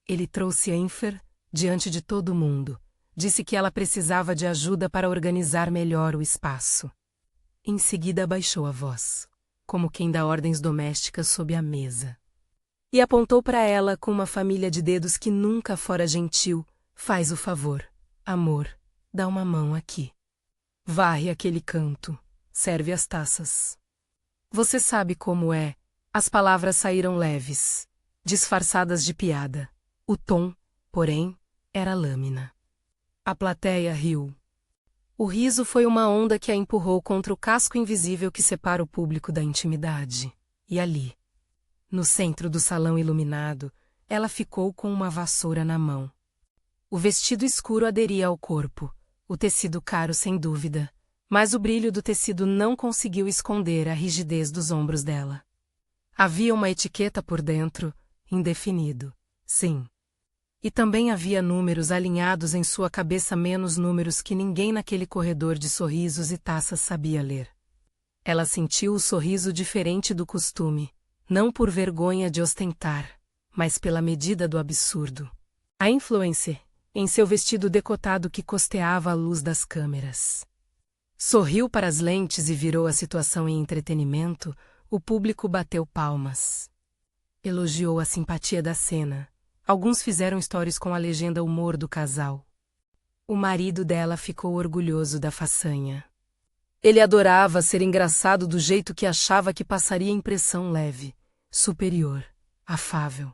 Ele trouxe Enfer diante de todo mundo. Disse que ela precisava de ajuda para organizar melhor o espaço. Em seguida abaixou a voz, como quem dá ordens domésticas sob a mesa. E apontou para ela com uma família de dedos que nunca fora gentil. Faz o favor, amor, dá uma mão aqui. Varre aquele canto, serve as taças. Você sabe como é. As palavras saíram leves, disfarçadas de piada. O tom, porém, era lâmina. A plateia riu. O riso foi uma onda que a empurrou contra o casco invisível que separa o público da intimidade. E ali, no centro do salão iluminado, ela ficou com uma vassoura na mão. O vestido escuro aderia ao corpo, o tecido caro sem dúvida, mas o brilho do tecido não conseguiu esconder a rigidez dos ombros dela. Havia uma etiqueta por dentro, indefinido, sim. E também havia números alinhados em sua cabeça, menos números que ninguém naquele corredor de sorrisos e taças sabia ler. Ela sentiu o sorriso diferente do costume, não por vergonha de ostentar, mas pela medida do absurdo. A influencer, em seu vestido decotado que costeava a luz das câmeras. Sorriu para as lentes e virou a situação em entretenimento. O público bateu palmas. Elogiou a simpatia da cena. Alguns fizeram stories com a legenda humor do casal. O marido dela ficou orgulhoso da façanha. Ele adorava ser engraçado do jeito que achava que passaria impressão leve, superior, afável.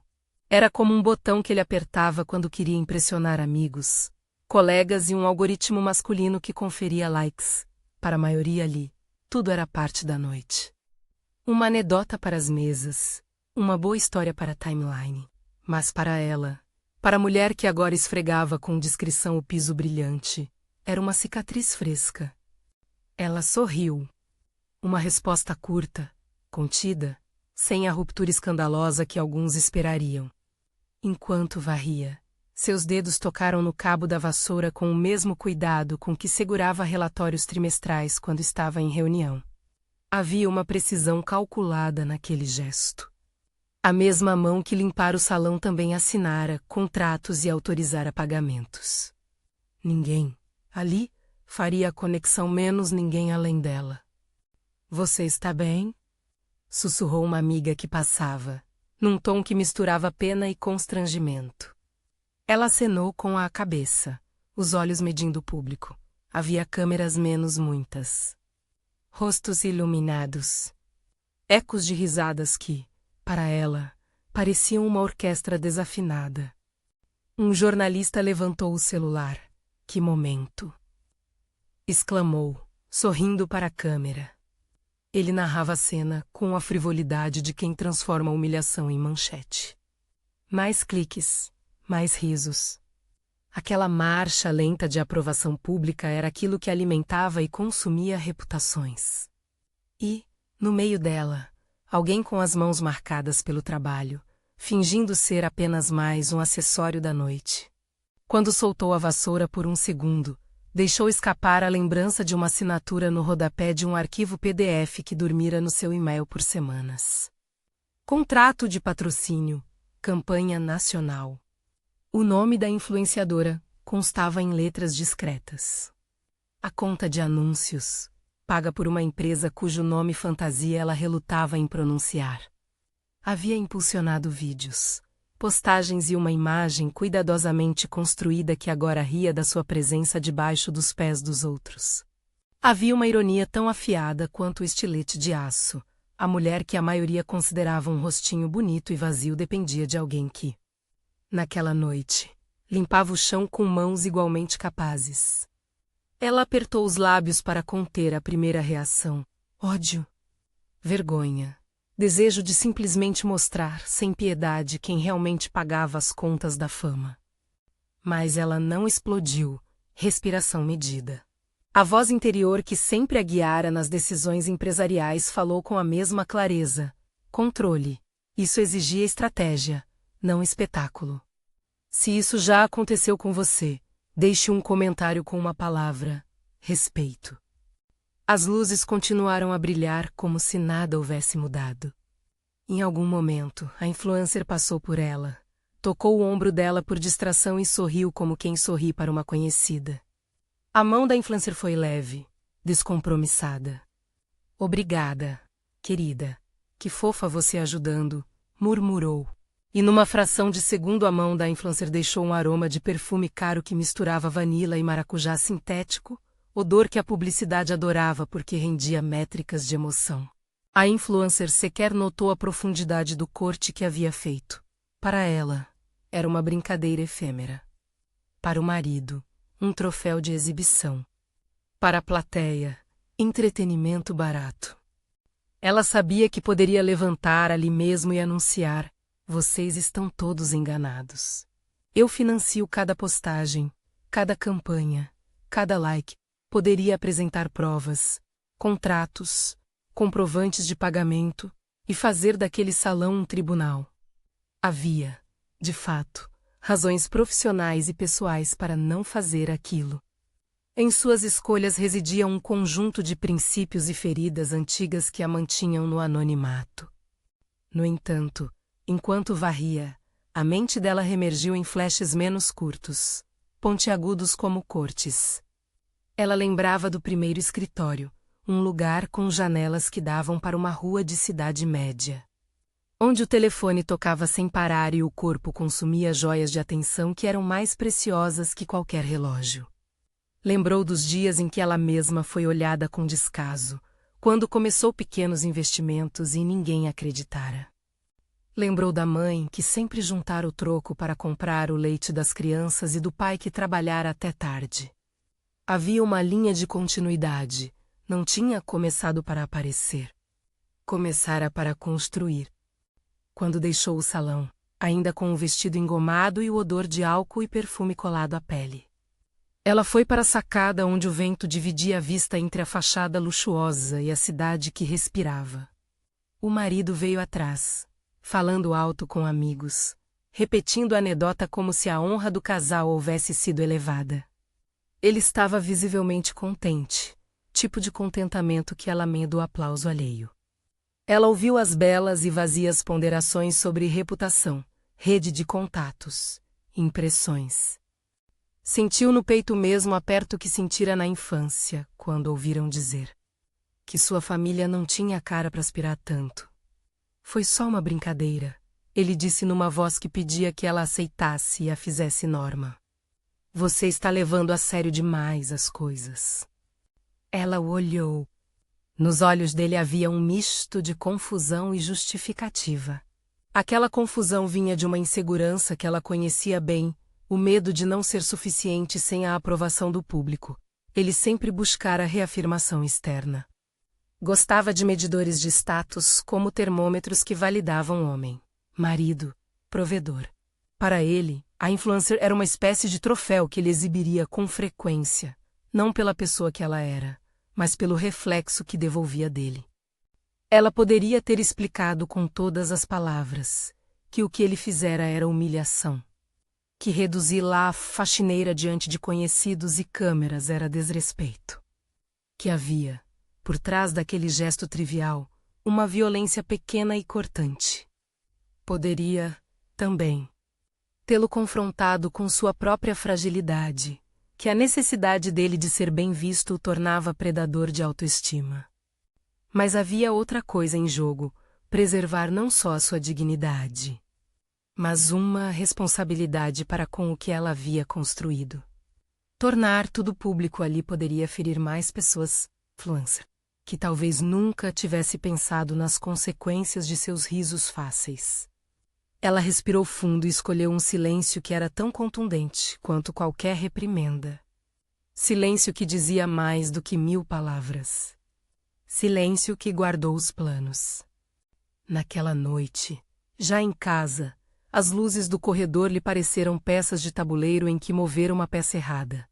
Era como um botão que ele apertava quando queria impressionar amigos, colegas e um algoritmo masculino que conferia likes. Para a maioria ali, tudo era parte da noite. Uma anedota para as mesas, uma boa história para a timeline. Mas para ela, para a mulher que agora esfregava com discrição o piso brilhante, era uma cicatriz fresca. Ela sorriu. Uma resposta curta, contida, sem a ruptura escandalosa que alguns esperariam. Enquanto varria, seus dedos tocaram no cabo da vassoura com o mesmo cuidado com que segurava relatórios trimestrais quando estava em reunião. Havia uma precisão calculada naquele gesto. A mesma mão que limpar o salão também assinara contratos e autorizara pagamentos. Ninguém, ali, faria a conexão, menos ninguém além dela. Você está bem? Sussurrou uma amiga que passava, num tom que misturava pena e constrangimento. Ela acenou com a cabeça, os olhos medindo o público. Havia câmeras menos muitas. Rostos iluminados. Ecos de risadas que, para ela, pareciam uma orquestra desafinada. Um jornalista levantou o celular. Que momento! Exclamou, sorrindo para a câmera. Ele narrava a cena com a frivolidade de quem transforma a humilhação em manchete. Mais cliques, mais risos. Aquela marcha lenta de aprovação pública era aquilo que alimentava e consumia reputações. E, no meio dela, alguém com as mãos marcadas pelo trabalho, fingindo ser apenas mais um acessório da noite. Quando soltou a vassoura por um segundo, deixou escapar a lembrança de uma assinatura no rodapé de um arquivo PDF que dormira no seu e-mail por semanas. Contrato de patrocínio, campanha nacional. O nome da influenciadora constava em letras discretas. A conta de anúncios, paga por uma empresa cujo nome fantasia ela relutava em pronunciar. Havia impulsionado vídeos, postagens e uma imagem cuidadosamente construída que agora ria da sua presença debaixo dos pés dos outros. Havia uma ironia tão afiada quanto o estilete de aço. A mulher que a maioria considerava um rostinho bonito e vazio dependia de alguém que, naquela noite, limpava o chão com mãos igualmente capazes. Ela apertou os lábios para conter a primeira reação. Ódio. Vergonha. Desejo de simplesmente mostrar, sem piedade, quem realmente pagava as contas da fama. Mas ela não explodiu. Respiração medida. A voz interior que sempre a guiara nas decisões empresariais falou com a mesma clareza. Controle. Isso exigia estratégia, não espetáculo. Se isso já aconteceu com você, deixe um comentário com uma palavra: respeito. As luzes continuaram a brilhar como se nada houvesse mudado. Em algum momento, a influencer passou por ela, Tocou o ombro dela por distração e sorriu como quem sorri para uma conhecida. A mão da influencer foi leve, descompromissada. Obrigada, querida. Que fofa você ajudando, murmurou. E numa fração de segundo a mão da influencer deixou um aroma de perfume caro que misturava vanila e maracujá sintético, odor que a publicidade adorava porque rendia métricas de emoção. A influencer sequer notou a profundidade do corte que havia feito. Para ela, era uma brincadeira efêmera. Para o marido, um troféu de exibição. Para a plateia, entretenimento barato. Ela sabia que poderia levantar ali mesmo e anunciar: vocês estão todos enganados. Eu financio cada postagem, cada campanha, cada like. Poderia apresentar provas, contratos, comprovantes de pagamento e fazer daquele salão um tribunal. Havia, de fato, razões profissionais e pessoais para não fazer aquilo. Em suas escolhas residia um conjunto de princípios e feridas antigas que a mantinham no anonimato. No entanto, enquanto varria, a mente dela reemergiu em flashes menos curtos, pontiagudos como cortes. Ela lembrava do primeiro escritório, um lugar com janelas que davam para uma rua de cidade média, onde o telefone tocava sem parar e o corpo consumia joias de atenção que eram mais preciosas que qualquer relógio. Lembrou dos dias em que ela mesma foi olhada com descaso, quando começou pequenos investimentos e ninguém acreditara. Lembrou da mãe que sempre juntara o troco para comprar o leite das crianças e do pai que trabalhara até tarde. Havia uma linha de continuidade, não tinha começado para aparecer. Começara para construir. Quando deixou o salão, ainda com o vestido engomado e o odor de álcool e perfume colado à pele. Ela foi para a sacada onde o vento dividia a vista entre a fachada luxuosa e a cidade que respirava. O marido veio atrás, falando alto com amigos, repetindo a anedota como se a honra do casal houvesse sido elevada. Ele estava visivelmente contente, tipo de contentamento que ela lamenta o aplauso alheio. Ela ouviu as belas e vazias ponderações sobre reputação, rede de contatos, impressões. Sentiu no peito o mesmo aperto que sentira na infância, quando ouviram dizer que sua família não tinha cara para aspirar tanto. Foi só uma brincadeira, ele disse numa voz que pedia que ela aceitasse e a fizesse norma. Você está levando a sério demais as coisas. Ela o olhou. Nos olhos dele havia um misto de confusão e justificativa. Aquela confusão vinha de uma insegurança que ela conhecia bem, o medo de não ser suficiente sem a aprovação do público. Ele sempre buscara reafirmação externa. Gostava de medidores de status como termômetros que validavam homem, marido, provedor. Para ele, a influencer era uma espécie de troféu que ele exibiria com frequência, não pela pessoa que ela era, mas pelo reflexo que devolvia dele. Ela poderia ter explicado com todas as palavras que o que ele fizera era humilhação, que reduzir-la a faxineira diante de conhecidos e câmeras era desrespeito, que havia, por trás daquele gesto trivial, uma violência pequena e cortante. Poderia, também, tê-lo confrontado com sua própria fragilidade, que a necessidade dele de ser bem visto o tornava predador de autoestima. Mas havia outra coisa em jogo, preservar não só a sua dignidade, mas uma responsabilidade para com o que ela havia construído. Tornar tudo público ali poderia ferir mais pessoas, influencer, que talvez nunca tivesse pensado nas consequências de seus risos fáceis. Ela respirou fundo e escolheu um silêncio que era tão contundente quanto qualquer reprimenda. Silêncio que dizia mais do que 1000 palavras. Silêncio que guardou os planos. Naquela noite, já em casa, as luzes do corredor lhe pareceram peças de tabuleiro em que moveram uma peça errada.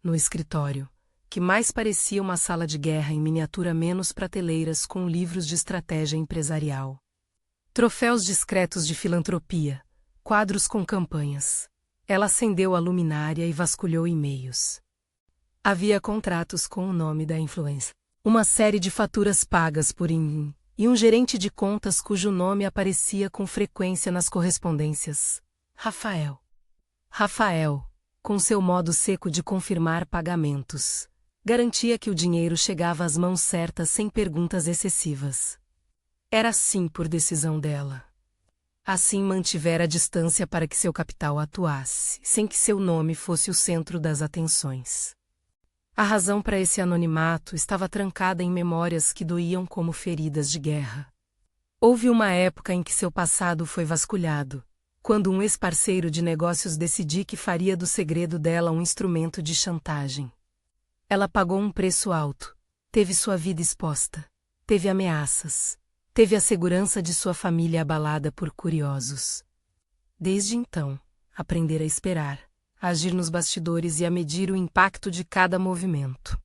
No escritório, que mais parecia uma sala de guerra em miniatura, menos prateleiras com livros de estratégia empresarial. Troféus discretos de filantropia, quadros com campanhas. Ela acendeu a luminária e vasculhou e-mails. Havia contratos com o nome da influencer, uma série de faturas pagas por e um gerente de contas cujo nome aparecia com frequência nas correspondências. Rafael. Rafael, com seu modo seco de confirmar pagamentos, garantia que o dinheiro chegava às mãos certas sem perguntas excessivas. Era assim por decisão dela. Assim mantivera a distância para que seu capital atuasse, sem que seu nome fosse o centro das atenções. A razão para esse anonimato estava trancada em memórias que doíam como feridas de guerra. Houve uma época em que seu passado foi vasculhado, quando um ex-parceiro de negócios decidiu que faria do segredo dela um instrumento de chantagem. Ela pagou um preço alto, teve sua vida exposta, teve ameaças, teve a segurança de sua família abalada por curiosos. Desde então, aprendera a esperar, a agir nos bastidores e a medir o impacto de cada movimento.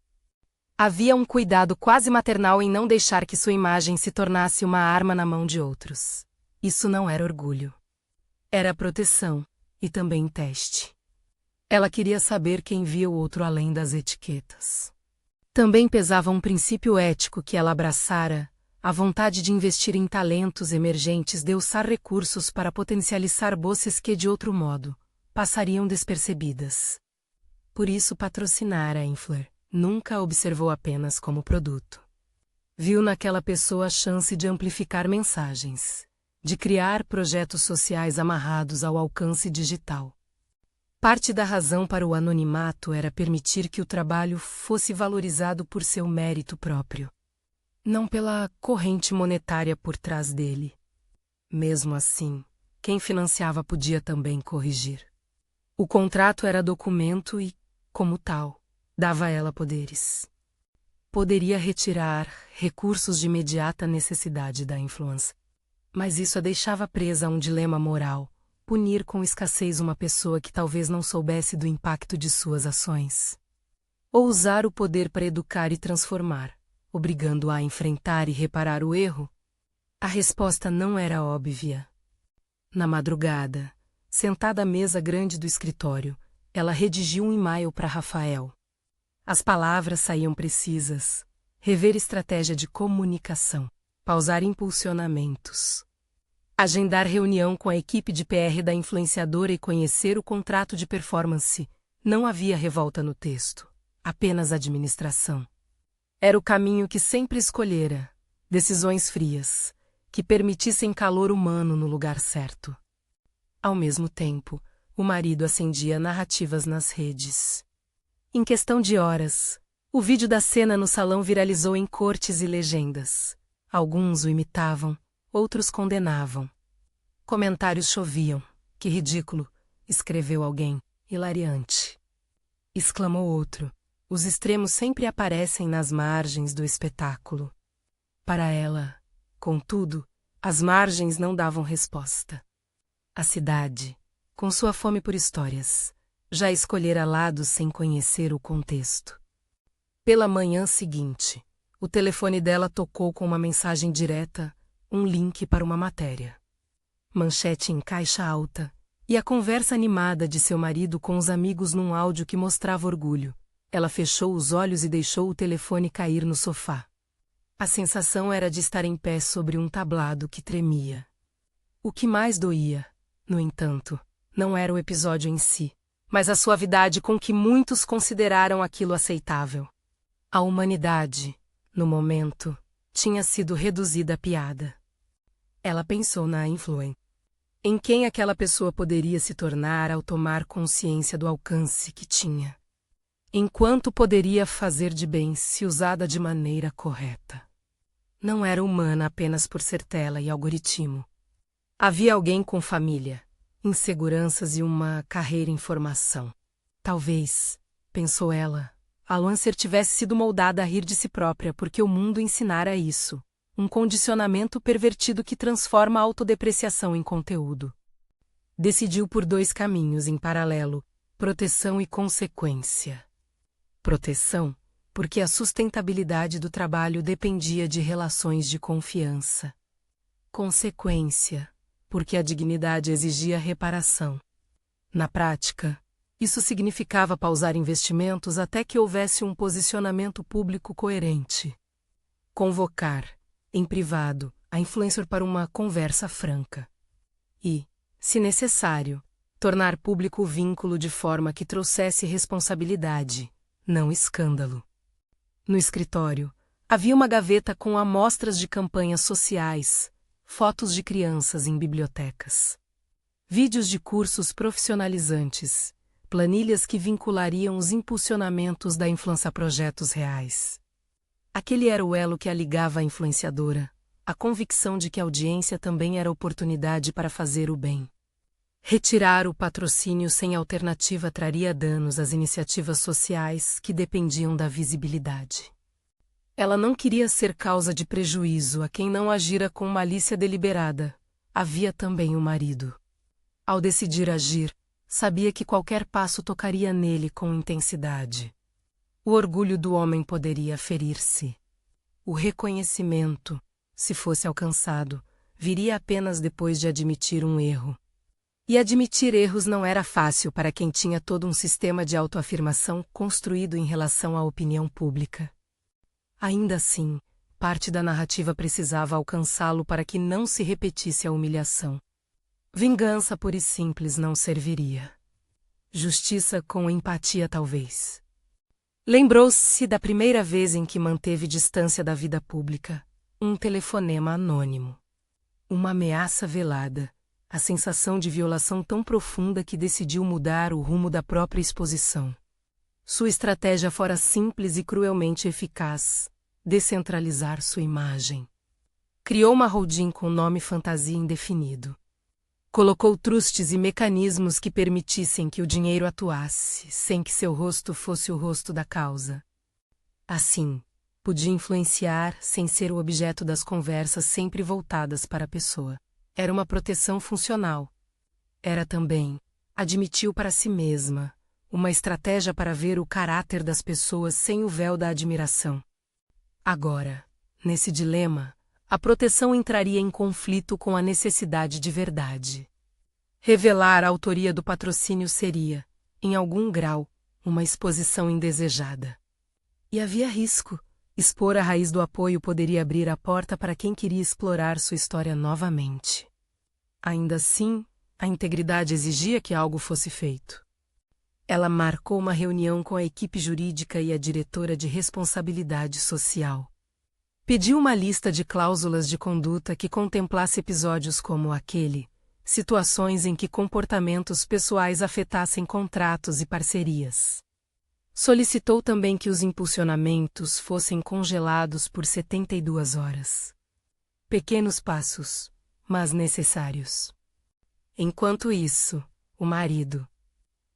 Havia um cuidado quase maternal em não deixar que sua imagem se tornasse uma arma na mão de outros. Isso não era orgulho. Era proteção, e também teste. Ela queria saber quem via o outro além das etiquetas. Também pesava um princípio ético que ela abraçara, a vontade de investir em talentos emergentes de usar recursos para potencializar bolsas que, de outro modo, passariam despercebidas. Por isso patrocinara a Infler. Nunca a observou apenas como produto. Viu naquela pessoa a chance de amplificar mensagens, de criar projetos sociais amarrados ao alcance digital. Parte da razão para o anonimato era permitir que o trabalho fosse valorizado por seu mérito próprio, não pela corrente monetária por trás dele. Mesmo assim, quem financiava podia também corrigir. O contrato era documento e, como tal, dava a ela poderes. Poderia retirar recursos de imediata necessidade da influência. Mas isso a deixava presa a um dilema moral, punir com escassez uma pessoa que talvez não soubesse do impacto de suas ações. Ou usar o poder para educar e transformar, obrigando-a a enfrentar e reparar o erro? A resposta não era óbvia. Na madrugada, sentada à mesa grande do escritório, ela redigiu um e-mail para Rafael. As palavras saíam precisas. Rever estratégia de comunicação. Pausar impulsionamentos. Agendar reunião com a equipe de PR da influenciadora e conhecer o contrato de performance. Não havia revolta no texto, apenas administração. Era o caminho que sempre escolhera. Decisões frias, que permitissem calor humano no lugar certo. Ao mesmo tempo, o marido acendia narrativas nas redes. Em questão de horas, o vídeo da cena no salão viralizou em cortes e legendas. Alguns o imitavam, outros condenavam. Comentários choviam. Que ridículo, escreveu alguém, hilariante. Exclamou outro. Os extremos sempre aparecem nas margens do espetáculo. Para ela, contudo, as margens não davam resposta. A cidade, com sua fome por histórias, já escolhera lados sem conhecer o contexto. Pela manhã seguinte, o telefone dela tocou com uma mensagem direta, um link para uma matéria. Manchete em caixa alta, e a conversa animada de seu marido com os amigos num áudio que mostrava orgulho. Ela fechou os olhos e deixou o telefone cair no sofá. A sensação era de estar em pé sobre um tablado que tremia. O que mais doía, no entanto, não era o episódio em si, mas a suavidade com que muitos consideraram aquilo aceitável. A humanidade, no momento, tinha sido reduzida a piada. Ela pensou na influência. Em quem aquela pessoa poderia se tornar ao tomar consciência do alcance que tinha. Enquanto poderia fazer de bem se usada de maneira correta. Não era humana apenas por ser tela e algoritmo. Havia alguém com família, inseguranças e uma carreira em formação. Talvez, pensou ela, a Lancer tivesse sido moldada a rir de si própria porque o mundo ensinara isso. Um condicionamento pervertido que transforma a autodepreciação em conteúdo. Decidiu por dois caminhos em paralelo, proteção e consequência. Proteção, porque a sustentabilidade do trabalho dependia de relações de confiança. Consequência, porque a dignidade exigia reparação. Na prática, isso significava pausar investimentos até que houvesse um posicionamento público coerente. Convocar, em privado, a influencer para uma conversa franca. E, se necessário, Tornar público o vínculo de forma que trouxesse responsabilidade, não escândalo. No escritório, havia uma gaveta com amostras de campanhas sociais, fotos de crianças em bibliotecas, vídeos de cursos profissionalizantes, planilhas que vinculariam os impulsionamentos da influência a projetos reais. Aquele era o elo que a ligava à influenciadora, a convicção de que a audiência também era oportunidade para fazer o bem. Retirar o patrocínio sem alternativa traria danos às iniciativas sociais que dependiam da visibilidade. Ela não queria ser causa de prejuízo a quem não agira com malícia deliberada. Havia também o marido. Ao decidir agir, sabia que qualquer passo tocaria nele com intensidade. O orgulho do homem poderia ferir-se. O reconhecimento, se fosse alcançado, viria apenas depois de admitir um erro. E admitir erros não era fácil para quem tinha todo um sistema de autoafirmação construído em relação à opinião pública. Ainda assim, parte da narrativa precisava alcançá-lo para que não se repetisse a humilhação. Vingança pura e simples não serviria. Justiça com empatia talvez. Lembrou-se da primeira vez em que manteve distância da vida pública, um telefonema anônimo. Uma ameaça velada. A sensação de violação tão profunda que decidiu mudar o rumo da própria exposição. Sua estratégia fora simples e cruelmente eficaz: descentralizar sua imagem. Criou uma holding com nome fantasia indefinido. Colocou trustes e mecanismos que permitissem que o dinheiro atuasse, sem que seu rosto fosse o rosto da causa. Assim, podia influenciar sem ser o objeto das conversas sempre voltadas para a pessoa. Era uma proteção funcional. Era também, admitiu para si mesma, uma estratégia para ver o caráter das pessoas sem o véu da admiração. Agora, nesse dilema, a proteção entraria em conflito com a necessidade de verdade. Revelar a autoria do patrocínio seria, em algum grau, uma exposição indesejada. E havia risco. Expor a raiz do apoio poderia abrir a porta para quem queria explorar sua história novamente. Ainda assim, a integridade exigia que algo fosse feito. Ela marcou uma reunião com a equipe jurídica e a diretora de responsabilidade social. Pediu uma lista de cláusulas de conduta que contemplasse episódios como aquele, situações em que comportamentos pessoais afetassem contratos e parcerias. Solicitou também que os impulsionamentos fossem congelados por 72 horas. Pequenos passos, mas necessários. Enquanto isso, o marido,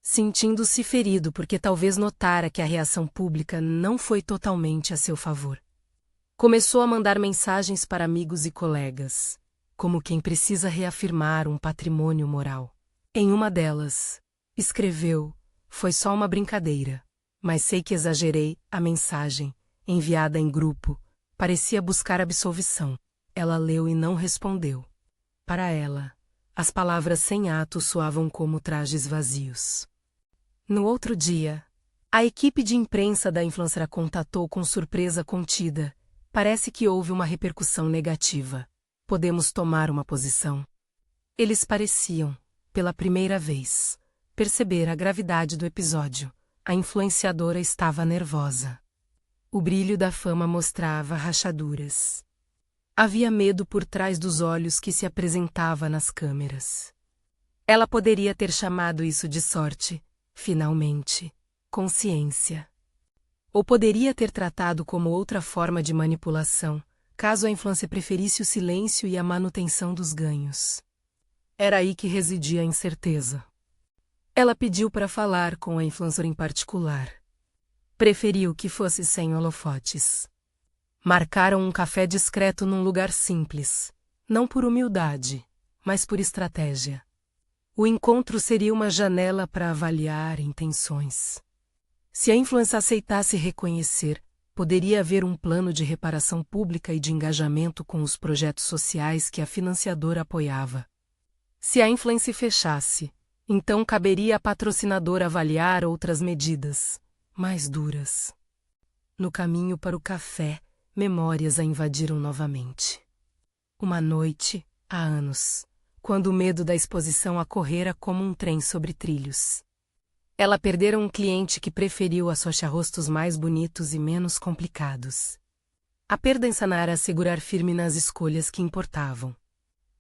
sentindo-se ferido porque talvez notara que a reação pública não foi totalmente a seu favor, começou a mandar mensagens para amigos e colegas, como quem precisa reafirmar um patrimônio moral. Em uma delas, escreveu: "Foi só uma brincadeira, mas sei que exagerei." A mensagem, enviada em grupo, parecia buscar absolvição. Ela leu e não respondeu. Para ela, as palavras sem ato soavam como trajes vazios. No outro dia, a equipe de imprensa da influencer a contatou com surpresa contida. Parece que houve uma repercussão negativa. Podemos tomar uma posição? Eles pareciam, pela primeira vez, perceber a gravidade do episódio. A influenciadora estava nervosa. O brilho da fama mostrava rachaduras. Havia medo por trás dos olhos que se apresentava nas câmeras. Ela poderia ter chamado isso de sorte, finalmente, consciência. Ou poderia ter tratado como outra forma de manipulação, caso a influência preferisse o silêncio e a manutenção dos ganhos. Era aí que residia a incerteza. Ela pediu para falar com a influencer em particular. Preferiu que fosse sem holofotes. Marcaram um café discreto num lugar simples, não por humildade, mas por estratégia. O encontro seria uma janela para avaliar intenções. Se a influência aceitasse reconhecer, poderia haver um plano de reparação pública e de engajamento com os projetos sociais que a financiadora apoiava. Se a influência fechasse, então caberia à patrocinadora avaliar outras medidas, mais duras. No caminho para o café, memórias a invadiram novamente. Uma noite, há anos, quando o medo da exposição a correra como um trem sobre trilhos. Ela perdera um cliente que preferiu rostos mais bonitos e menos complicados. A perda ensinara a segurar firme nas escolhas que importavam.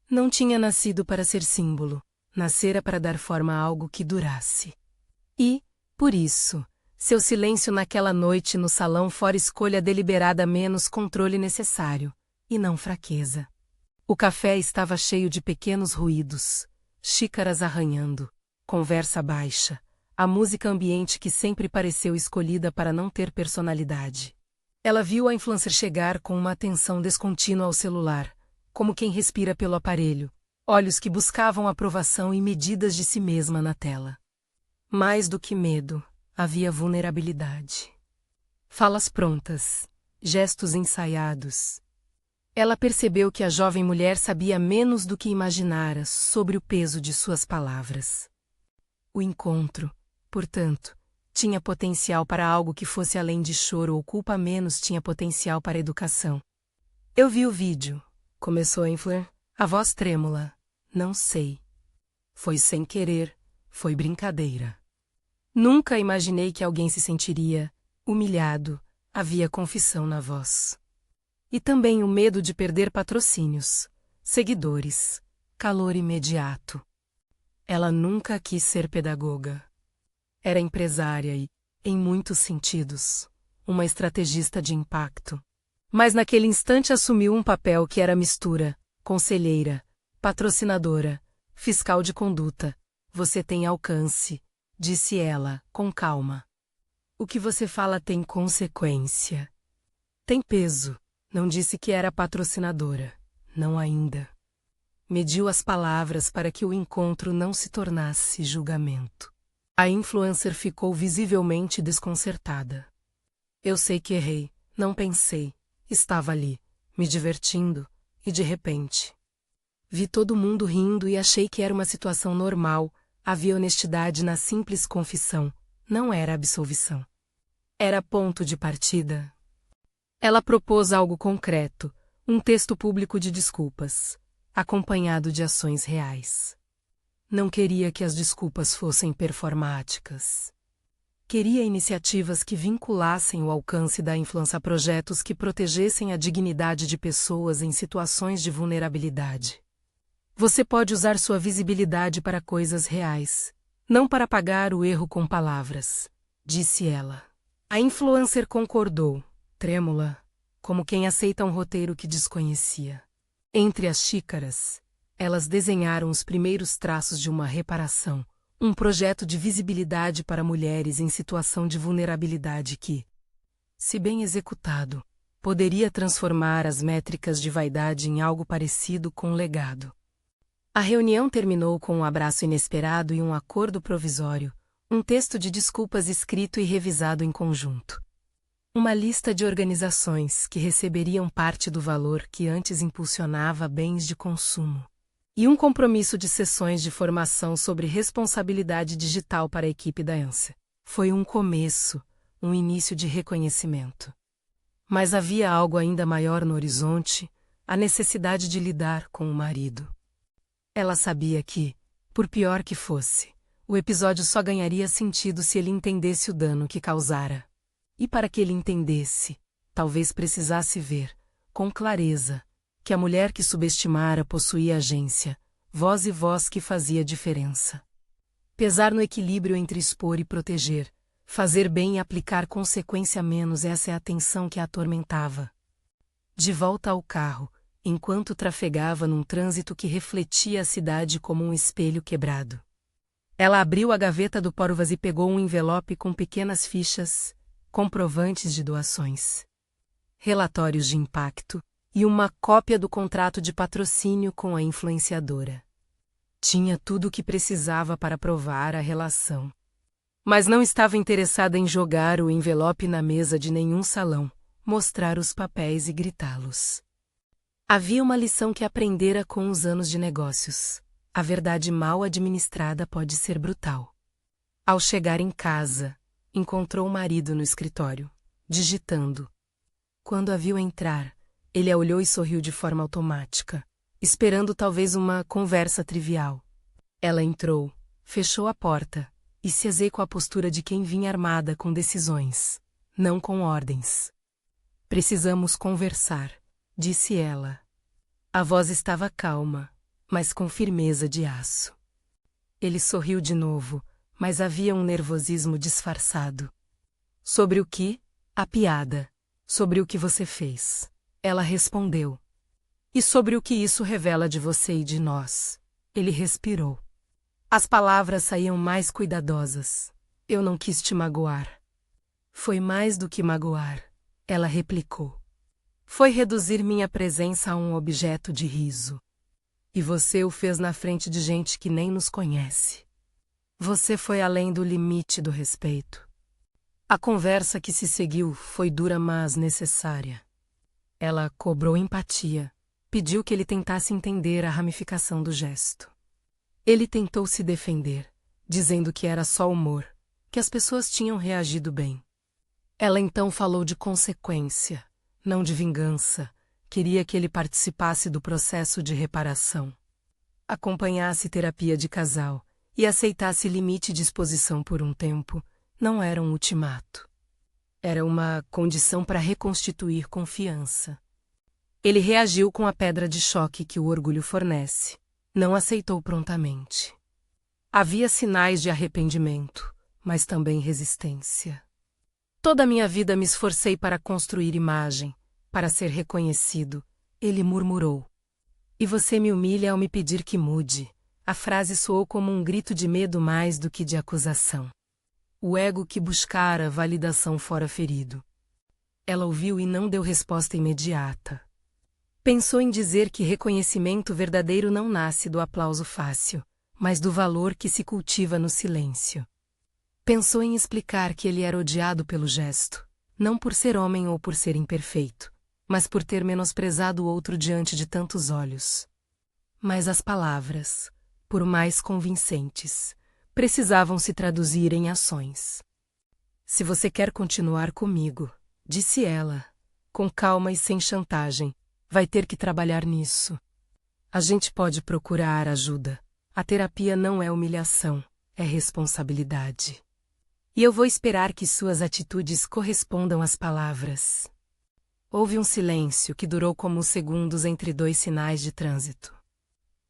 Não tinha nascido para ser símbolo, nascera para dar forma a algo que durasse. E, por isso, seu silêncio naquela noite no salão fora escolha deliberada menos controle necessário, e não fraqueza. O café estava cheio de pequenos ruídos, xícaras arranhando, conversa baixa, a música ambiente que sempre pareceu escolhida para não ter personalidade. Ela viu a influencer chegar com uma atenção descontínua ao celular, como quem respira pelo aparelho, olhos que buscavam aprovação e medidas de si mesma na tela. Mais do que medo, havia vulnerabilidade. Falas prontas, gestos ensaiados. Ela percebeu que a jovem mulher sabia menos do que imaginara sobre o peso de suas palavras. O encontro, portanto, tinha potencial para algo que fosse além de choro ou culpa, menos tinha potencial para educação. Eu vi o vídeo, começou a influencer, a voz trêmula. Não sei. Foi sem querer, foi brincadeira. Nunca imaginei que alguém se sentiria humilhado, havia confissão na voz. E também o medo de perder patrocínios, seguidores, calor imediato. Ela nunca quis ser pedagoga. Era empresária e, em muitos sentidos, uma estrategista de impacto. Mas naquele instante assumiu um papel que era mistura, conselheira, patrocinadora, fiscal de conduta. Você tem alcance, disse ela, com calma. O que você fala tem consequência. Tem peso. Não disse que era patrocinadora. Não ainda. Mediu as palavras para que o encontro não se tornasse julgamento. A influencer ficou visivelmente desconcertada. Eu sei que errei, não pensei. Estava ali, me divertindo, e de repente. Vi todo mundo rindo e achei que era uma situação normal. Havia honestidade na simples confissão. Não era absolvição. Era ponto de partida. Ela propôs algo concreto, um texto público de desculpas, acompanhado de ações reais. Não queria que as desculpas fossem performáticas. Queria iniciativas que vinculassem o alcance da influência a projetos que protegessem a dignidade de pessoas em situações de vulnerabilidade. Você pode usar sua visibilidade para coisas reais, não para pagar o erro com palavras, disse ela. A influencer concordou, trêmula, como quem aceita um roteiro que desconhecia. Entre as xícaras, elas desenharam os primeiros traços de uma reparação, um projeto de visibilidade para mulheres em situação de vulnerabilidade que, se bem executado, poderia transformar as métricas de vaidade em algo parecido com um legado. A reunião terminou com um abraço inesperado e um acordo provisório, um texto de desculpas escrito e revisado em conjunto. Uma lista de organizações que receberiam parte do valor que antes impulsionava bens de consumo. E um compromisso de sessões de formação sobre responsabilidade digital para a equipe da ANSA. Foi um começo, um início de reconhecimento. Mas havia algo ainda maior no horizonte, a necessidade de lidar com o marido. Ela sabia que, por pior que fosse, o episódio só ganharia sentido se ele entendesse o dano que causara. E para que ele entendesse, talvez precisasse ver, com clareza, que a mulher que subestimara possuía agência, voz e voz que fazia diferença. Pesar no equilíbrio entre expor e proteger, fazer bem e aplicar consequência menos, essa é a tensão que a atormentava. De volta ao carro, enquanto trafegava num trânsito que refletia a cidade como um espelho quebrado. Ela abriu a gaveta do porta-malas e pegou um envelope com pequenas fichas, comprovantes de doações, relatórios de impacto e uma cópia do contrato de patrocínio com a influenciadora. Tinha tudo o que precisava para provar a relação. Mas não estava interessada em jogar o envelope na mesa de nenhum salão, mostrar os papéis e gritá-los. Havia uma lição que aprendera com os anos de negócios. A verdade mal administrada pode ser brutal. Ao chegar em casa, encontrou o marido no escritório, digitando. Quando a viu entrar, ele a olhou e sorriu de forma automática. esperando talvez uma conversa trivial. Ela entrou, fechou a porta e se azei com a postura de quem vinha armada com decisões, não com ordens. Precisamos conversar, disse ela. A voz estava calma, mas com firmeza de aço. Ele sorriu de novo, mas havia um nervosismo disfarçado. Sobre o que? A piada. Sobre o que você fez. Ela respondeu. E sobre o que isso revela de você e de nós. Ele respirou. As palavras saíam mais cuidadosas. Eu não quis te magoar. Foi mais do que magoar, ela replicou. Foi reduzir minha presença a um objeto de riso. E você o fez na frente de gente que nem nos conhece. Você foi além do limite do respeito. A conversa que se seguiu foi dura, mas necessária. Ela cobrou empatia, pediu que ele tentasse entender a ramificação do gesto. Ele tentou se defender, dizendo que era só humor, que as pessoas tinham reagido bem. Ela então falou de consequência, não de vingança. Queria que ele participasse do processo de reparação. Acompanhasse terapia de casal e aceitasse limite de exposição por um tempo. Não era um ultimato. Era uma condição para reconstituir confiança. Ele reagiu com a pedra de choque que o orgulho fornece. Não aceitou prontamente. Havia sinais de arrependimento, mas também resistência. Toda a minha vida me esforcei para construir imagem, para ser reconhecido, ele murmurou. E você me humilha ao me pedir que mude. A frase soou como um grito de medo mais do que de acusação. O ego que buscara validação fora ferido. Ela ouviu e não deu resposta imediata. Pensou em dizer que reconhecimento verdadeiro não nasce do aplauso fácil, mas do valor que se cultiva no silêncio. Pensou em explicar que ele era odiado pelo gesto, não por ser homem ou por ser imperfeito, mas por ter menosprezado o outro diante de tantos olhos. Mas as palavras, por mais convincentes, precisavam se traduzir em ações. Se você quer continuar comigo, disse ela, com calma e sem chantagem, vai ter que trabalhar nisso. A gente pode procurar ajuda. A terapia não é humilhação, é responsabilidade. E eu vou esperar que suas atitudes correspondam às palavras. Houve um silêncio que durou como segundos entre dois sinais de trânsito.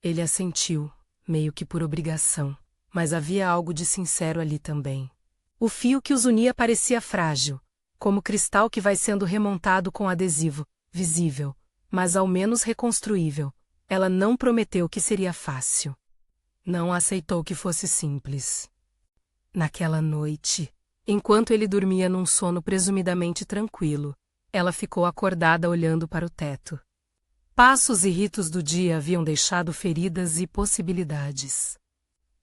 Ele assentiu, meio que por obrigação, mas havia algo de sincero ali também. O fio que os unia parecia frágil, como cristal que vai sendo remontado com adesivo, visível, mas ao menos reconstruível. Ela não prometeu que seria fácil. Não aceitou que fosse simples. Naquela noite, enquanto ele dormia num sono presumidamente tranquilo, ela ficou acordada olhando para o teto. Passos e ritos do dia haviam deixado feridas e possibilidades.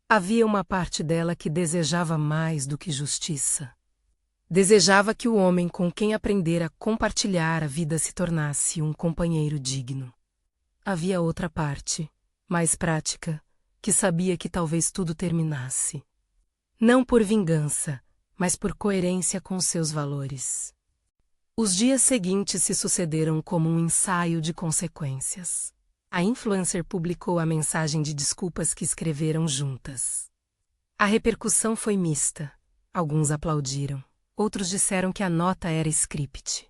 Havia uma parte dela que desejava mais do que justiça. Desejava que o homem com quem aprendera a compartilhar a vida se tornasse um companheiro digno. Havia outra parte, mais prática, que sabia que talvez tudo terminasse. Não por vingança, mas por coerência com seus valores. Os dias seguintes se sucederam como um ensaio de consequências. A influencer publicou a mensagem de desculpas que escreveram juntas. A repercussão foi mista. Alguns aplaudiram. Outros disseram que a nota era script.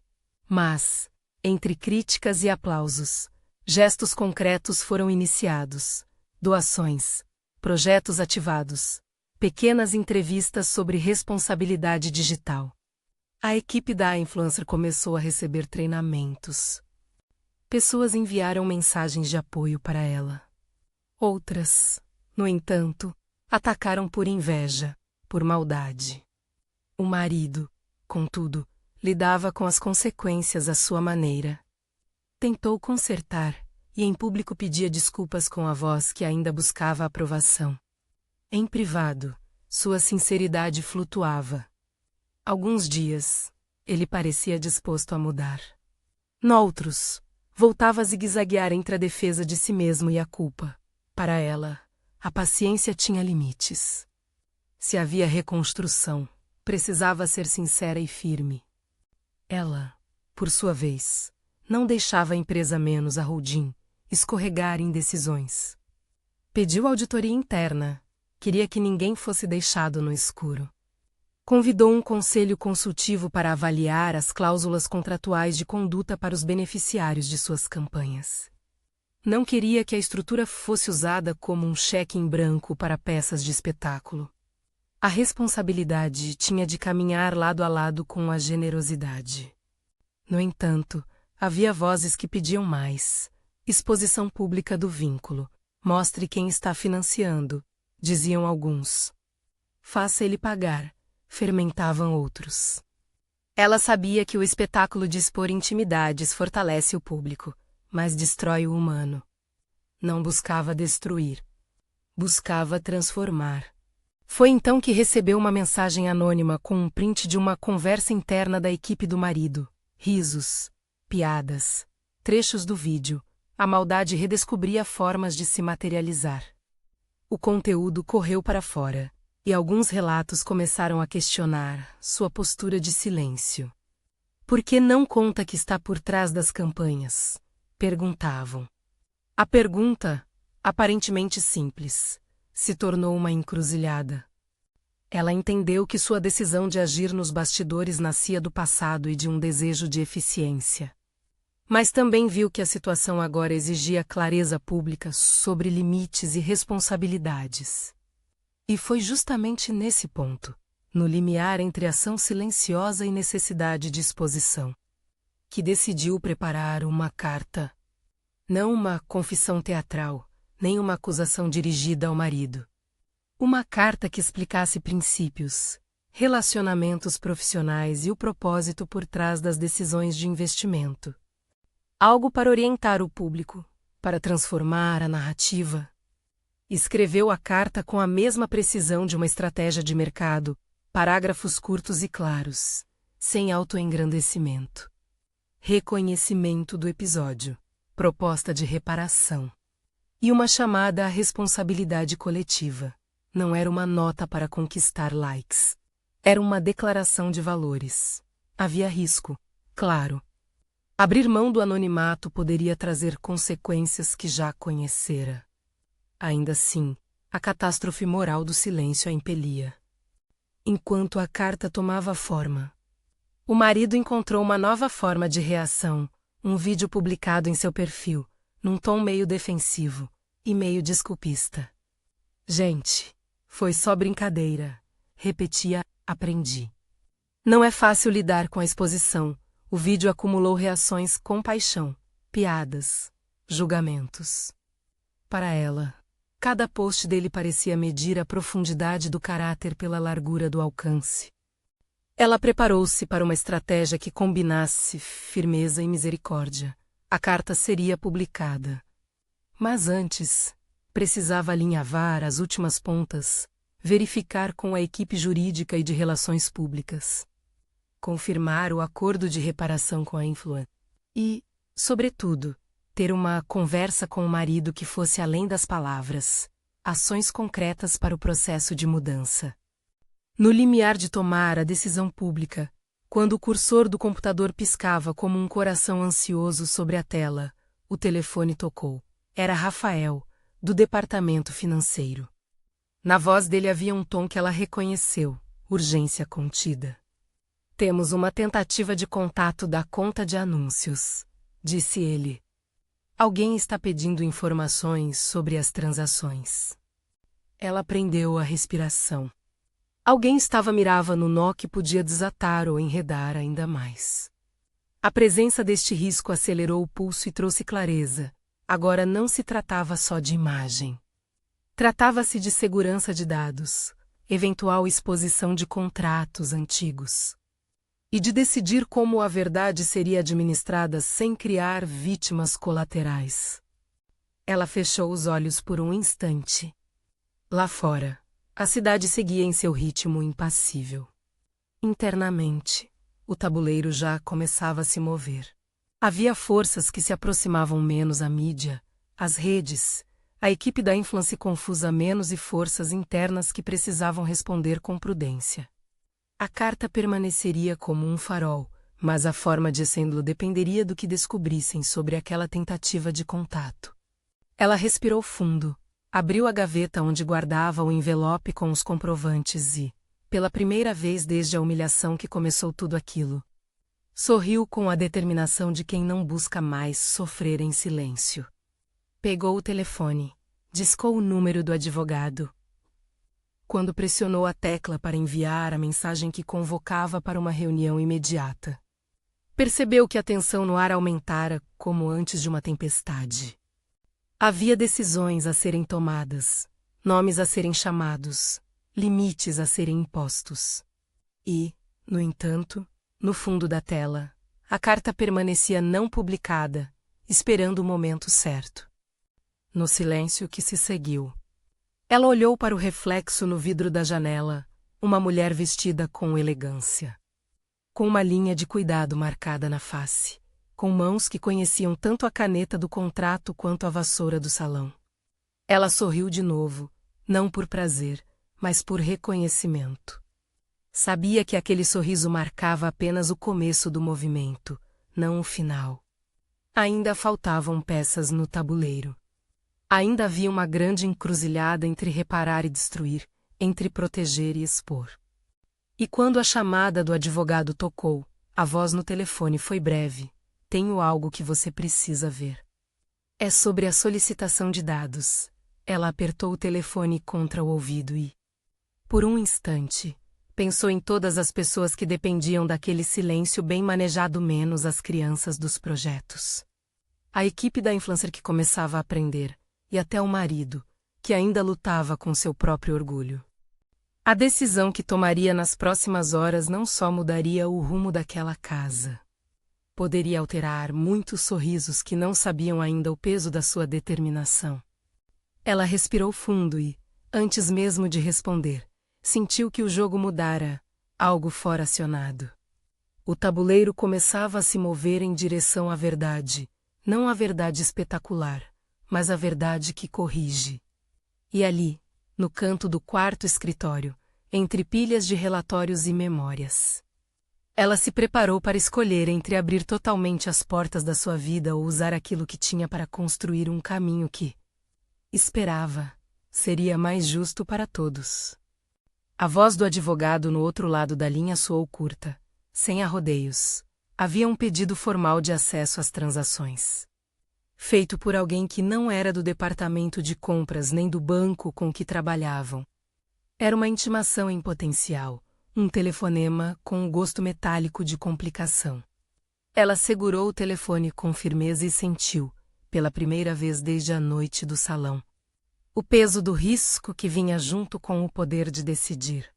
Mas, entre críticas e aplausos, gestos concretos foram iniciados. Doações, projetos ativados, pequenas entrevistas sobre responsabilidade digital. A equipe da influencer começou a receber treinamentos. Pessoas enviaram mensagens de apoio para ela. Outras, no entanto, atacaram por inveja, por maldade. O marido, contudo, lidava com as consequências à sua maneira. Tentou consertar e em público pedia desculpas com a voz que ainda buscava aprovação. Em privado, sua sinceridade flutuava. Alguns dias, ele parecia disposto a mudar. Noutros, voltava a zigue-zaguear entre a defesa de si mesmo e a culpa. Para ela, a paciência tinha limites. Se havia reconstrução, precisava ser sincera e firme. Ela, por sua vez, não deixava a empresa menos a holding escorregar em decisões. Pediu auditoria interna, queria que ninguém fosse deixado no escuro. Convidou um conselho consultivo para avaliar as cláusulas contratuais de conduta para os beneficiários de suas campanhas. Não queria que a estrutura fosse usada como um cheque em branco para peças de espetáculo. A responsabilidade tinha de caminhar lado a lado com a generosidade. No entanto, havia vozes que pediam mais. Exposição pública do vínculo. Mostre quem está financiando, diziam alguns. Faça ele pagar, fermentavam outros. Ela sabia que o espetáculo de expor intimidades fortalece o público, mas destrói o humano. Não buscava destruir. Buscava transformar. Foi então que recebeu uma mensagem anônima com um print de uma conversa interna da equipe do marido. Risos, piadas, trechos do vídeo. A maldade redescobria formas de se materializar. O conteúdo correu para fora, e alguns relatos começaram a questionar sua postura de silêncio. Por que não conta que está por trás das campanhas? Perguntavam. A pergunta, aparentemente simples, se tornou uma encruzilhada. Ela entendeu que sua decisão de agir nos bastidores nascia do passado e de um desejo de eficiência. Mas também viu que a situação agora exigia clareza pública sobre limites e responsabilidades. E foi justamente nesse ponto, no limiar entre ação silenciosa e necessidade de exposição, que decidiu preparar uma carta. Não uma confissão teatral, nem uma acusação dirigida ao marido. Uma carta que explicasse princípios, relacionamentos profissionais e o propósito por trás das decisões de investimento. Algo para orientar o público, para transformar a narrativa. Escreveu a carta com a mesma precisão de uma estratégia de mercado, parágrafos curtos e claros, sem autoengrandecimento. Reconhecimento do episódio, proposta de reparação. E uma chamada à responsabilidade coletiva. Não era uma nota para conquistar likes. Era uma declaração de valores. Havia risco, claro. Abrir mão do anonimato poderia trazer consequências que já conhecera. Ainda assim, a catástrofe moral do silêncio a impelia. Enquanto a carta tomava forma, o marido encontrou uma nova forma de reação, um vídeo publicado em seu perfil, num tom meio defensivo e meio desculpista. Gente, foi só brincadeira, repetia, aprendi. Não é fácil lidar com a exposição. O vídeo acumulou reações com paixão, piadas, julgamentos. Para ela, cada post dele parecia medir a profundidade do caráter pela largura do alcance. Ela preparou-se para uma estratégia que combinasse firmeza e misericórdia. A carta seria publicada. Mas antes, precisava alinhavar as últimas pontas, verificar com a equipe jurídica e de relações públicas. Confirmar o acordo de reparação com a influencer e, sobretudo, ter uma conversa com o marido que fosse além das palavras, ações concretas para o processo de mudança. No limiar de tomar a decisão pública, quando o cursor do computador piscava como um coração ansioso sobre a tela, o telefone tocou. Era Rafael, do departamento financeiro. Na voz dele havia um tom que ela reconheceu, urgência contida. Temos uma tentativa de contato da conta de anúncios, disse ele. Alguém está pedindo informações sobre as transações. Ela prendeu a respiração. Alguém mirava no nó que podia desatar ou enredar ainda mais. A presença deste risco acelerou o pulso e trouxe clareza. Agora não se tratava só de imagem. Tratava-se de segurança de dados, eventual exposição de contratos antigos. E de decidir como a verdade seria administrada sem criar vítimas colaterais. Ela fechou os olhos por um instante. Lá fora, a cidade seguia em seu ritmo impassível. Internamente, o tabuleiro já começava a se mover. Havia forças que se aproximavam menos à mídia, às redes, a equipe da influência confusa menos e forças internas que precisavam responder com prudência. A carta permaneceria como um farol, mas a forma de acendê-lo dependeria do que descobrissem sobre aquela tentativa de contato. Ela respirou fundo, abriu a gaveta onde guardava o envelope com os comprovantes e, pela primeira vez desde a humilhação que começou tudo aquilo, sorriu com a determinação de quem não busca mais sofrer em silêncio. Pegou o telefone, discou o número do advogado. Quando pressionou a tecla para enviar a mensagem que convocava para uma reunião imediata, percebeu que a tensão no ar aumentara como antes de uma tempestade. Havia decisões a serem tomadas, nomes a serem chamados, limites a serem impostos. E, no entanto, no fundo da tela, a carta permanecia não publicada, esperando o momento certo. No silêncio que se seguiu, ela olhou para o reflexo no vidro da janela, uma mulher vestida com elegância, com uma linha de cuidado marcada na face, com mãos que conheciam tanto a caneta do contrato quanto a vassoura do salão. Ela sorriu de novo, não por prazer, mas por reconhecimento. Sabia que aquele sorriso marcava apenas o começo do movimento, não o final. Ainda faltavam peças no tabuleiro. Ainda havia uma grande encruzilhada entre reparar e destruir, entre proteger e expor. E quando a chamada do advogado tocou, a voz no telefone foi breve: "Tenho algo que você precisa ver." "É sobre a solicitação de dados." Ela apertou o telefone contra o ouvido e, por um instante, pensou em todas as pessoas que dependiam daquele silêncio bem manejado, menos as crianças dos projetos. A equipe da influencer que começava a aprender, e até o marido, que ainda lutava com seu próprio orgulho. A decisão que tomaria nas próximas horas não só mudaria o rumo daquela casa. Poderia alterar muitos sorrisos que não sabiam ainda o peso da sua determinação. Ela respirou fundo e, antes mesmo de responder, sentiu que o jogo mudara, algo fora acionado. O tabuleiro começava a se mover em direção à verdade, não a verdade espetacular, mas a verdade que corrige. E ali, no canto do quarto escritório, entre pilhas de relatórios e memórias, ela se preparou para escolher entre abrir totalmente as portas da sua vida ou usar aquilo que tinha para construir um caminho que, esperava, seria mais justo para todos. A voz do advogado no outro lado da linha soou curta, sem arrodeios. Havia um pedido formal de acesso às transações, feito por alguém que não era do departamento de compras nem do banco com que trabalhavam. Era uma intimação em potencial, um telefonema com um gosto metálico de complicação. Ela segurou o telefone com firmeza e sentiu, pela primeira vez desde a noite do salão, o peso do risco que vinha junto com o poder de decidir.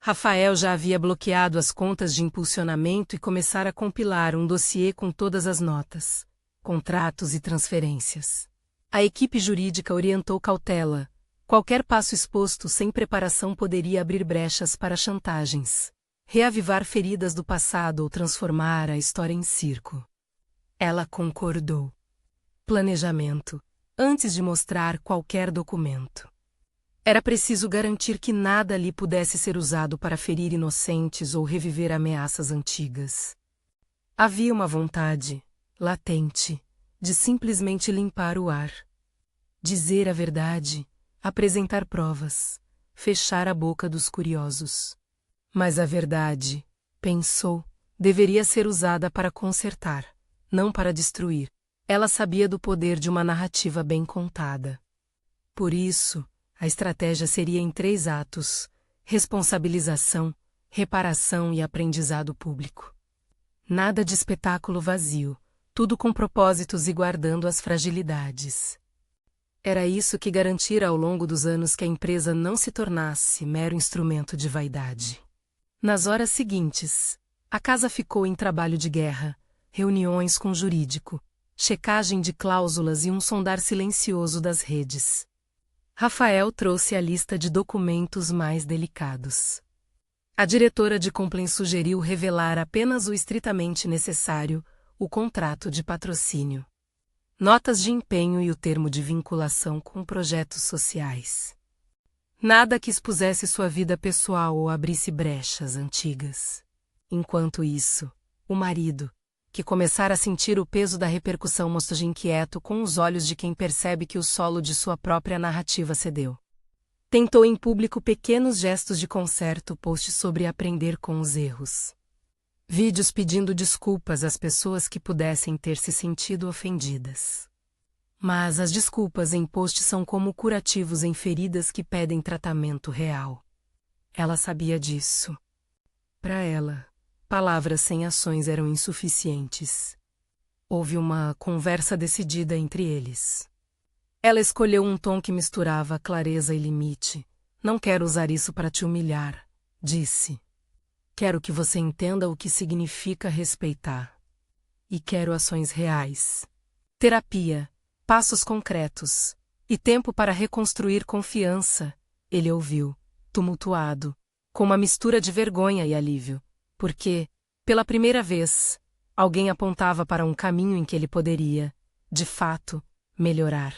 Rafael já havia bloqueado as contas de impulsionamento e começara a compilar um dossiê com todas as notas, contratos e transferências. A equipe jurídica orientou cautela. Qualquer passo exposto sem preparação poderia abrir brechas para chantagens, reavivar feridas do passado ou transformar a história em circo. Ela concordou. Planejamento, antes de mostrar qualquer documento. Era preciso garantir que nada ali pudesse ser usado para ferir inocentes ou reviver ameaças antigas. Havia uma vontade, latente, de simplesmente limpar o ar. Dizer a verdade, apresentar provas, fechar a boca dos curiosos. Mas a verdade, pensou, deveria ser usada para consertar, não para destruir. Ela sabia do poder de uma narrativa bem contada. Por isso, a estratégia seria em 3 atos: responsabilização, reparação e aprendizado público. Nada de espetáculo vazio, tudo com propósitos e guardando as fragilidades. Era isso que garantira ao longo dos anos que a empresa não se tornasse mero instrumento de vaidade. Nas horas seguintes, a casa ficou em trabalho de guerra, reuniões com o jurídico, checagem de cláusulas e um sondar silencioso das redes. Rafael trouxe a lista de documentos mais delicados. A diretora de compliance sugeriu revelar apenas o estritamente necessário, o contrato de patrocínio, notas de empenho e o termo de vinculação com projetos sociais. Nada que expusesse sua vida pessoal ou abrisse brechas antigas. Enquanto isso, o marido, que começara a sentir o peso da repercussão mostrou-se inquieto com os olhos de quem percebe que o solo de sua própria narrativa cedeu. Tentou em público pequenos gestos de conserto, posts sobre aprender com os erros. Vídeos pedindo desculpas às pessoas que pudessem ter se sentido ofendidas. Mas as desculpas em posts são como curativos em feridas que pedem tratamento real. Ela sabia disso. Para ela, palavras sem ações eram insuficientes. Houve uma conversa decidida entre eles. Ela escolheu um tom que misturava clareza e limite. Não quero usar isso para te humilhar, disse. Quero que você entenda o que significa respeitar. E quero ações reais. Terapia, passos concretos e tempo para reconstruir confiança. Ele ouviu, tumultuado, com uma mistura de vergonha e alívio, porque, pela primeira vez, alguém apontava para um caminho em que ele poderia, de fato, melhorar.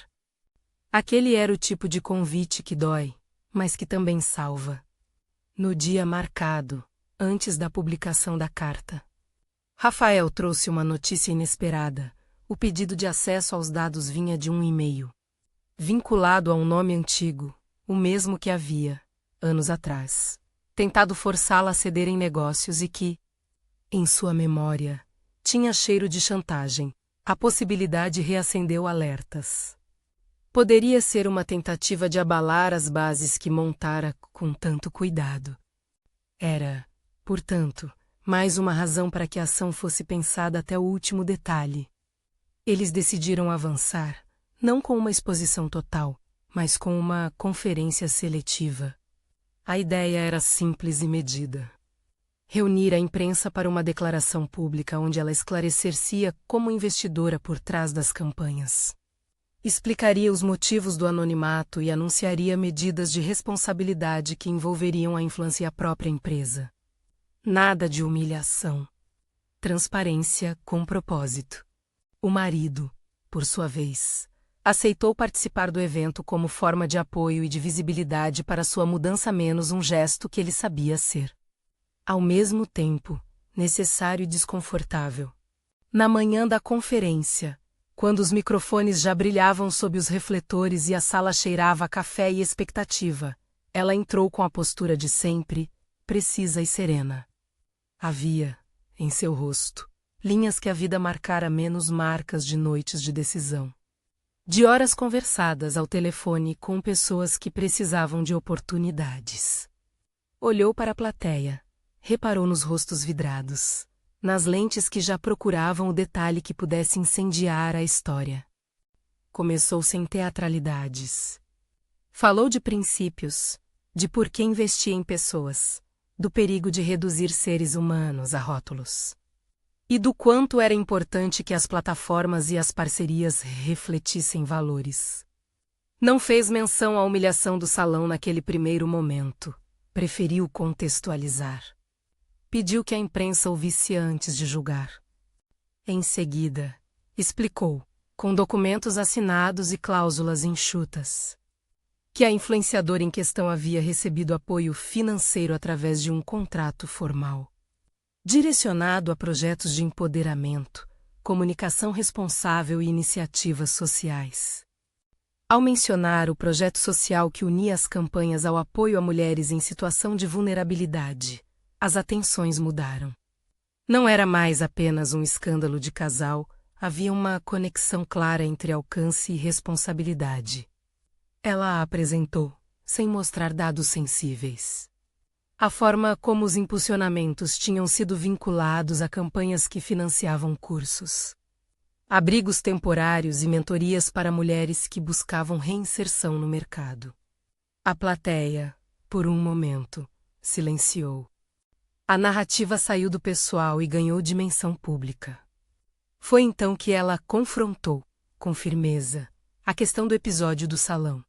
Aquele era o tipo de convite que dói, mas que também salva. No dia marcado, antes da publicação da carta, Rafael trouxe uma notícia inesperada. O pedido de acesso aos dados vinha de um e-mail, vinculado a um nome antigo, o mesmo que havia, anos atrás, tentado forçá-la a ceder em negócios e que, em sua memória, tinha cheiro de chantagem. A possibilidade reacendeu alertas. Poderia ser uma tentativa de abalar as bases que montara com tanto cuidado. Era, portanto, mais uma razão para que a ação fosse pensada até o último detalhe. Eles decidiram avançar, não com uma exposição total, mas com uma conferência seletiva. A ideia era simples e medida. Reunir a imprensa para uma declaração pública onde ela esclarecer-se-ia como investidora por trás das campanhas. Explicaria os motivos do anonimato e anunciaria medidas de responsabilidade que envolveriam a influência e a própria empresa. Nada de humilhação. Transparência com propósito. O marido, por sua vez, aceitou participar do evento como forma de apoio e de visibilidade para sua mudança, menos um gesto que ele sabia ser, ao mesmo tempo, necessário e desconfortável. Na manhã da conferência, quando os microfones já brilhavam sob os refletores e a sala cheirava a café e expectativa, ela entrou com a postura de sempre, precisa e serena. Havia, em seu rosto, linhas que a vida marcara menos marcas de noites de decisão. De horas conversadas ao telefone com pessoas que precisavam de oportunidades. Olhou para a plateia, reparou nos rostos vidrados, nas lentes que já procuravam o detalhe que pudesse incendiar a história. Começou sem teatralidades. Falou de princípios, de por que investir em pessoas, do perigo de reduzir seres humanos a rótulos. E do quanto era importante que as plataformas e as parcerias refletissem valores. Não fez menção à humilhação do salão naquele primeiro momento. Preferiu contextualizar. Pediu que a imprensa ouvisse antes de julgar. Em seguida, explicou, com documentos assinados e cláusulas enxutas, que a influenciadora em questão havia recebido apoio financeiro através de um contrato formal, direcionado a projetos de empoderamento, comunicação responsável e iniciativas sociais. Ao mencionar o projeto social que unia as campanhas ao apoio a mulheres em situação de vulnerabilidade, as atenções mudaram. Não era mais apenas um escândalo de casal, havia uma conexão clara entre alcance e responsabilidade. Ela a apresentou, sem mostrar dados sensíveis. A forma como os impulsionamentos tinham sido vinculados a campanhas que financiavam cursos, abrigos temporários e mentorias para mulheres que buscavam reinserção no mercado. A plateia, por um momento, silenciou. A narrativa saiu do pessoal e ganhou dimensão pública. Foi então que ela confrontou, com firmeza, a questão do episódio do salão.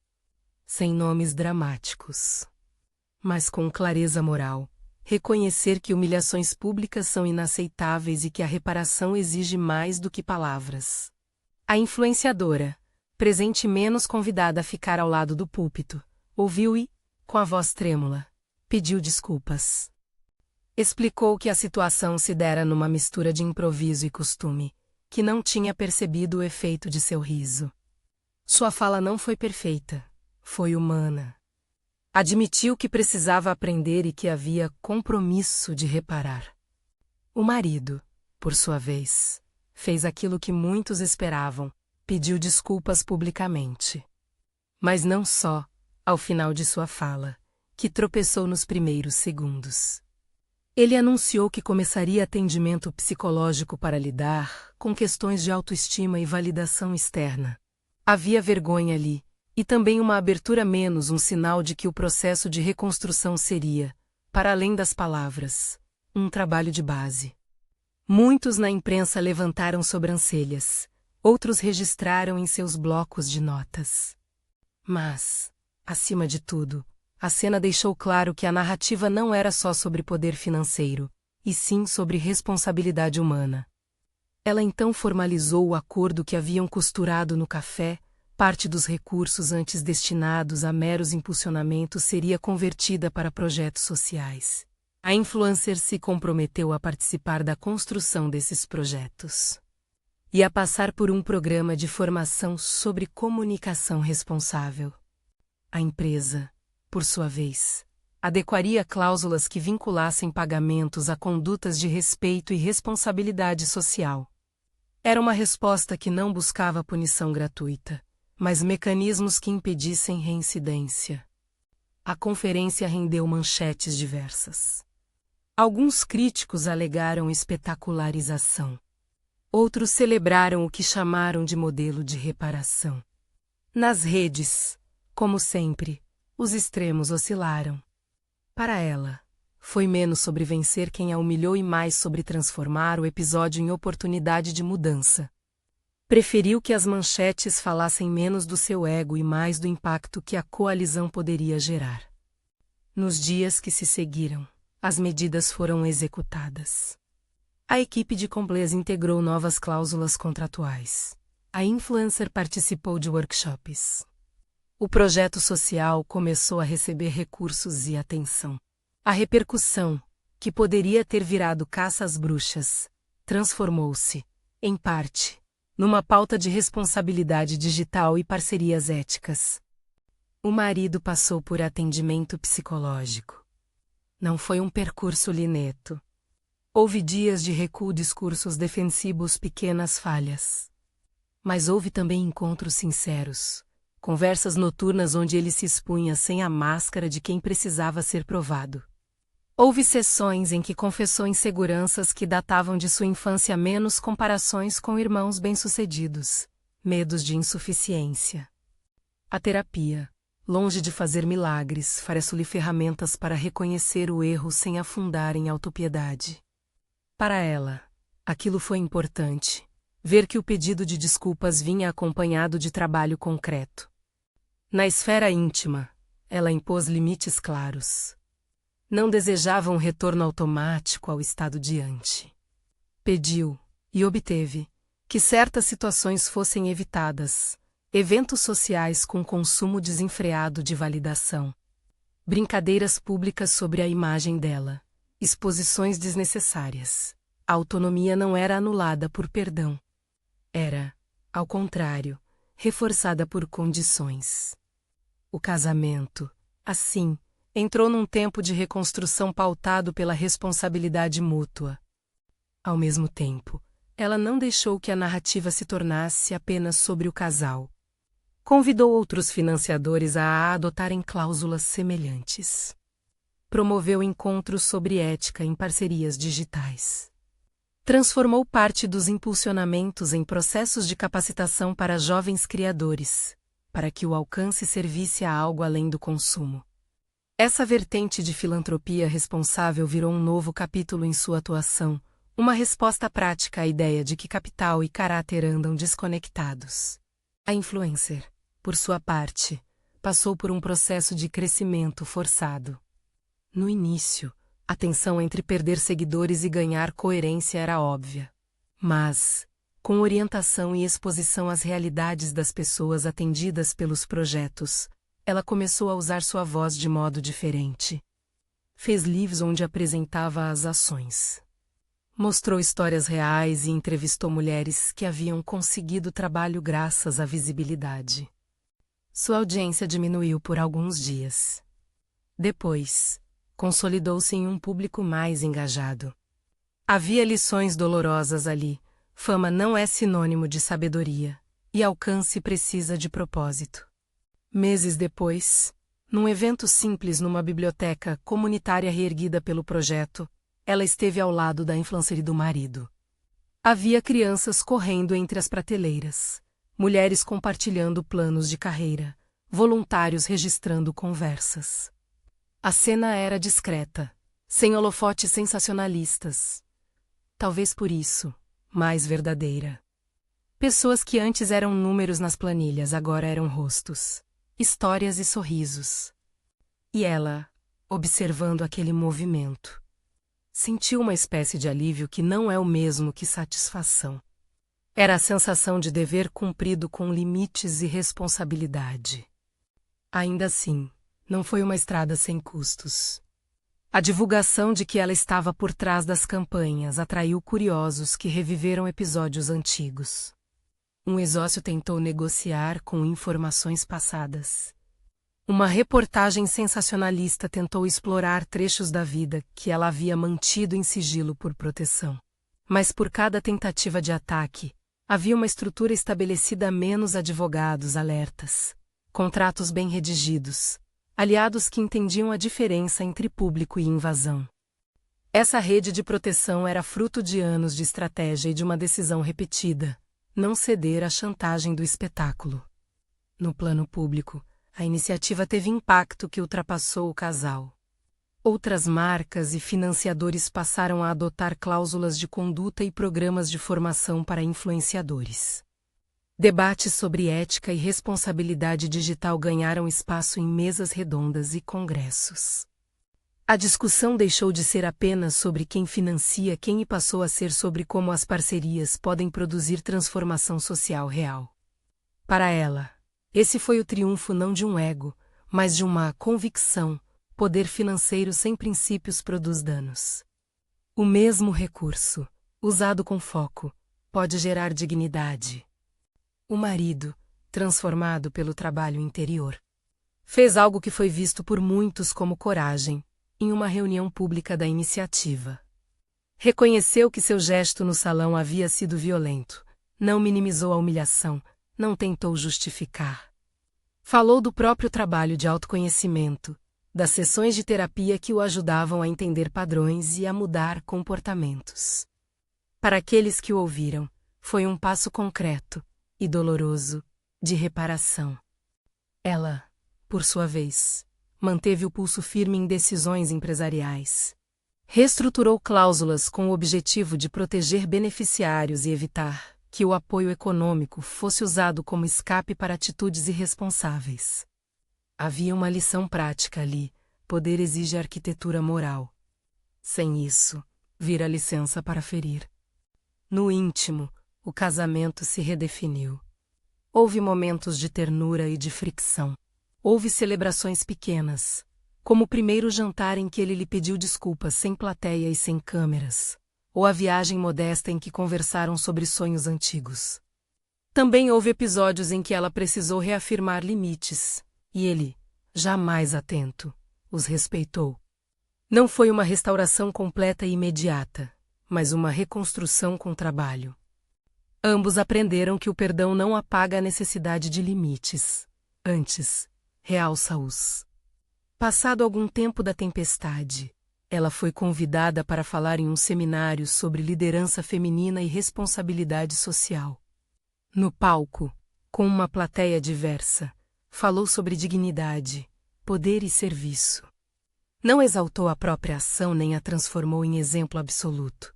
Sem nomes dramáticos, mas com clareza moral, reconhecer que humilhações públicas são inaceitáveis e que a reparação exige mais do que palavras. A influenciadora, presente menos convidada a ficar ao lado do púlpito, ouviu e, com a voz trêmula, pediu desculpas. Explicou que a situação se dera numa mistura de improviso e costume, que não tinha percebido o efeito de seu riso. Sua fala não foi perfeita, foi humana. Admitiu que precisava aprender e que havia compromisso de reparar. O marido, por sua vez, fez aquilo que muitos esperavam, pediu desculpas publicamente. Mas não só, ao final de sua fala, que tropeçou nos primeiros segundos. Ele anunciou que começaria atendimento psicológico para lidar com questões de autoestima e validação externa. Havia vergonha ali, e também uma abertura menos, um sinal de que o processo de reconstrução seria, para além das palavras, um trabalho de base. Muitos na imprensa levantaram sobrancelhas, outros registraram em seus blocos de notas. Mas, acima de tudo, a cena deixou claro que a narrativa não era só sobre poder financeiro, e sim sobre responsabilidade humana. Ela então formalizou o acordo que haviam costurado no café. Parte dos recursos antes destinados a meros impulsionamentos seria convertida para projetos sociais. A influencer se comprometeu a participar da construção desses projetos e a passar por um programa de formação sobre comunicação responsável. A empresa, por sua vez, adequaria cláusulas que vinculassem pagamentos a condutas de respeito e responsabilidade social. Era uma resposta que não buscava punição gratuita, mas mecanismos que impedissem reincidência. A conferência rendeu manchetes diversas. Alguns críticos alegaram espetacularização. Outros celebraram o que chamaram de modelo de reparação. Nas redes, como sempre, os extremos oscilaram. Para ela, foi menos sobre vencer quem a humilhou e mais sobre transformar o episódio em oportunidade de mudança. Preferiu que as manchetes falassem menos do seu ego e mais do impacto que a coalizão poderia gerar. Nos dias que se seguiram, as medidas foram executadas. A equipe de compliance integrou novas cláusulas contratuais. A influencer participou de workshops. O projeto social começou a receber recursos e atenção. A repercussão, que poderia ter virado caça às bruxas, transformou-se, em parte, numa pauta de responsabilidade digital e parcerias éticas. O marido passou por atendimento psicológico. Não foi um percurso lineto. Houve dias de recuo, discursos defensivos, pequenas falhas. Mas houve também encontros sinceros, conversas noturnas onde ele se expunha sem a máscara de quem precisava ser provado. Houve sessões em que confessou inseguranças que datavam de sua infância, menos comparações com irmãos bem-sucedidos, medos de insuficiência. A terapia, longe de fazer milagres, oferece-lhe ferramentas para reconhecer o erro sem afundar em autopiedade. Para ela, aquilo foi importante, ver que o pedido de desculpas vinha acompanhado de trabalho concreto. Na esfera íntima, ela impôs limites claros. Não desejava um retorno automático ao estado de ante. Pediu, e obteve, que certas situações fossem evitadas, eventos sociais com consumo desenfreado de validação, brincadeiras públicas sobre a imagem dela, exposições desnecessárias. A autonomia não era anulada por perdão. Era, ao contrário, reforçada por condições. O casamento, assim, entrou num tempo de reconstrução pautado pela responsabilidade mútua. Ao mesmo tempo, ela não deixou que a narrativa se tornasse apenas sobre o casal. Convidou outros financiadores a adotarem cláusulas semelhantes. Promoveu encontros sobre ética em parcerias digitais. Transformou parte dos impulsionamentos em processos de capacitação para jovens criadores, para que o alcance servisse a algo além do consumo. Essa vertente de filantropia responsável virou um novo capítulo em sua atuação, uma resposta prática à ideia de que capital e caráter andam desconectados. A influencer, por sua parte, passou por um processo de crescimento forçado. No início, a tensão entre perder seguidores e ganhar coerência era óbvia. Mas, com orientação e exposição às realidades das pessoas atendidas pelos projetos, ela começou a usar sua voz de modo diferente. Fez livros onde apresentava as ações. Mostrou histórias reais e entrevistou mulheres que haviam conseguido trabalho graças à visibilidade. Sua audiência diminuiu por alguns dias. Depois, consolidou-se em um público mais engajado. Havia lições dolorosas ali. Fama não é sinônimo de sabedoria, e alcance precisa de propósito. Meses depois, num evento simples numa biblioteca comunitária reerguida pelo projeto, ela esteve ao lado da influencer e do marido. Havia crianças correndo entre as prateleiras, mulheres compartilhando planos de carreira, voluntários registrando conversas. A cena era discreta, sem holofotes sensacionalistas. Talvez por isso, mais verdadeira. Pessoas que antes eram números nas planilhas agora eram rostos, histórias e sorrisos. E ela, observando aquele movimento, sentiu uma espécie de alívio que não é o mesmo que satisfação. Era a sensação de dever cumprido com limites e responsabilidade. Ainda assim, não foi uma estrada sem custos. A divulgação de que ela estava por trás das campanhas atraiu curiosos que reviveram episódios antigos. Um exócio tentou negociar com informações passadas. Uma reportagem sensacionalista tentou explorar trechos da vida que ela havia mantido em sigilo por proteção. Mas por cada tentativa de ataque, havia uma estrutura estabelecida, menos advogados alertas, contratos bem redigidos, aliados que entendiam a diferença entre público e invasão. Essa rede de proteção era fruto de anos de estratégia e de uma decisão repetida: não ceder à chantagem do espetáculo. No plano público, a iniciativa teve impacto que ultrapassou o casal. Outras marcas e financiadores passaram a adotar cláusulas de conduta e programas de formação para influenciadores. Debates sobre ética e responsabilidade digital ganharam espaço em mesas redondas e congressos. A discussão deixou de ser apenas sobre quem financia quem e passou a ser sobre como as parcerias podem produzir transformação social real. Para ela, esse foi o triunfo não de um ego, mas de uma convicção: poder financeiro sem princípios produz danos. O mesmo recurso, usado com foco, pode gerar dignidade. O marido, transformado pelo trabalho interior, fez algo que foi visto por muitos como coragem, em uma reunião pública da iniciativa. Reconheceu que seu gesto no salão havia sido violento, não minimizou a humilhação, não tentou justificar. Falou do próprio trabalho de autoconhecimento, das sessões de terapia que o ajudavam a entender padrões e a mudar comportamentos. Para aqueles que o ouviram, foi um passo concreto e doloroso de reparação. Ela, por sua vez, manteve o pulso firme em decisões empresariais. Reestruturou cláusulas com o objetivo de proteger beneficiários e evitar que o apoio econômico fosse usado como escape para atitudes irresponsáveis. Havia uma lição prática ali: poder exige arquitetura moral. Sem isso, vira licença para ferir. No íntimo, o casamento se redefiniu. Houve momentos de ternura e de fricção. Houve celebrações pequenas, como o primeiro jantar em que ele lhe pediu desculpas sem plateia e sem câmeras, ou a viagem modesta em que conversaram sobre sonhos antigos. Também houve episódios em que ela precisou reafirmar limites, e ele, jamais atento, os respeitou. Não foi uma restauração completa e imediata, mas uma reconstrução com trabalho. Ambos aprenderam que o perdão não apaga a necessidade de limites. Antes, realça-os. Passado algum tempo da tempestade, ela foi convidada para falar em um seminário sobre liderança feminina e responsabilidade social. No palco, com uma plateia diversa, falou sobre dignidade, poder e serviço. Não exaltou a própria ação nem a transformou em exemplo absoluto.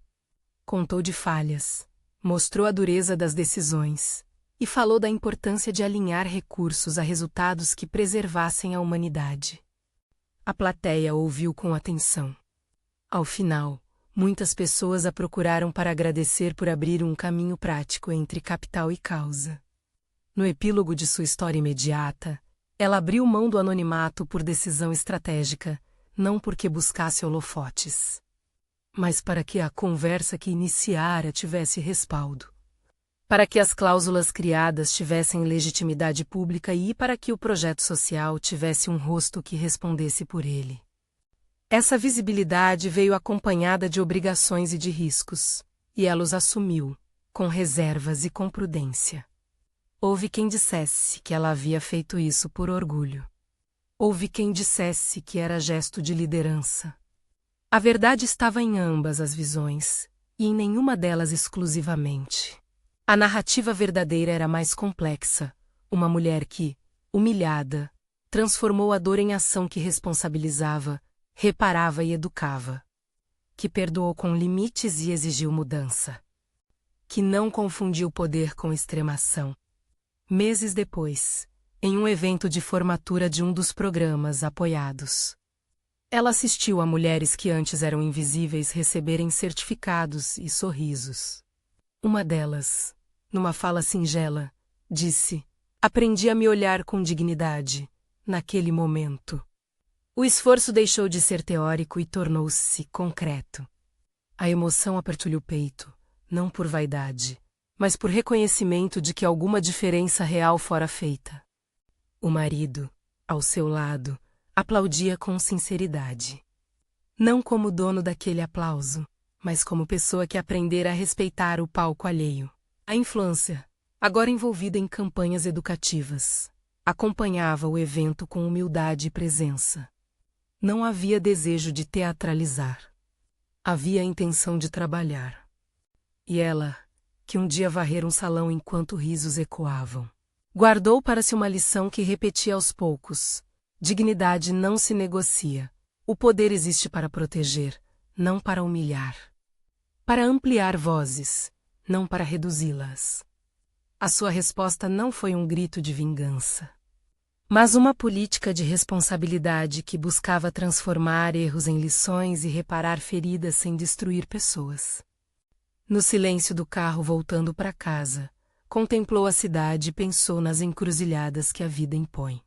Contou de falhas, mostrou a dureza das decisões e falou da importância de alinhar recursos a resultados que preservassem a humanidade. A plateia ouviu com atenção. Ao final, muitas pessoas a procuraram para agradecer por abrir um caminho prático entre capital e causa. No epílogo de sua história imediata, ela abriu mão do anonimato por decisão estratégica, não porque buscasse holofotes, mas para que a conversa que iniciara tivesse respaldo, para que as cláusulas criadas tivessem legitimidade pública e para que o projeto social tivesse um rosto que respondesse por ele. Essa visibilidade veio acompanhada de obrigações e de riscos, e ela os assumiu, com reservas e com prudência. Houve quem dissesse que ela havia feito isso por orgulho. Houve quem dissesse que era gesto de liderança. A verdade estava em ambas as visões, e em nenhuma delas exclusivamente. A narrativa verdadeira era mais complexa, uma mulher que, humilhada, transformou a dor em ação que responsabilizava, reparava e educava. Que perdoou com limites e exigiu mudança. Que não confundiu poder com extremação. Meses depois, em um evento de formatura de um dos programas apoiados, ela assistiu a mulheres que antes eram invisíveis receberem certificados e sorrisos. Uma delas, numa fala singela, disse: "Aprendi a me olhar com dignidade, naquele momento." O esforço deixou de ser teórico e tornou-se concreto. A emoção apertou-lhe o peito, não por vaidade, mas por reconhecimento de que alguma diferença real fora feita. O marido, ao seu lado, aplaudia com sinceridade. Não como dono daquele aplauso, mas como pessoa que aprendera a respeitar o palco alheio. A influencer, agora envolvida em campanhas educativas, acompanhava o evento com humildade e presença. Não havia desejo de teatralizar. Havia a intenção de trabalhar. E ela, que um dia varrera um salão enquanto risos ecoavam, guardou para si uma lição que repetia aos poucos: dignidade não se negocia. O poder existe para proteger, não para humilhar. Para ampliar vozes, não para reduzi-las. A sua resposta não foi um grito de vingança, mas uma política de responsabilidade que buscava transformar erros em lições e reparar feridas sem destruir pessoas. No silêncio do carro voltando para casa, contemplou a cidade e pensou nas encruzilhadas que a vida impõe.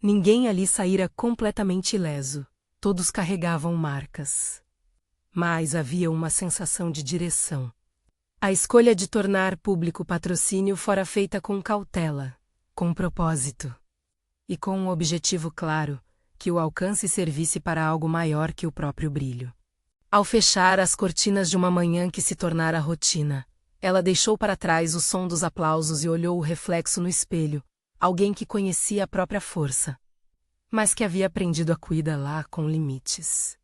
Ninguém ali saíra completamente ileso, todos carregavam marcas. Mas havia uma sensação de direção. A escolha de tornar público o patrocínio fora feita com cautela, com propósito. E com um objetivo claro, que o alcance servisse para algo maior que o próprio brilho. Ao fechar as cortinas de uma manhã que se tornara rotina, ela deixou para trás o som dos aplausos e olhou o reflexo no espelho, alguém que conhecia a própria força, mas que havia aprendido a cuidá-la com limites.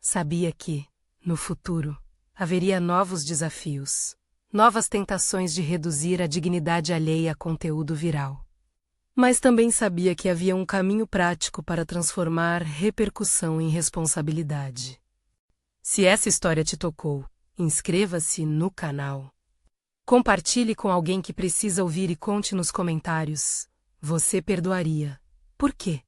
Sabia que, no futuro, haveria novos desafios, novas tentações de reduzir a dignidade alheia a conteúdo viral. Mas também sabia que havia um caminho prático para transformar repercussão em responsabilidade. Se essa história te tocou, inscreva-se no canal. Compartilhe com alguém que precisa ouvir e conte nos comentários: você perdoaria? Por quê?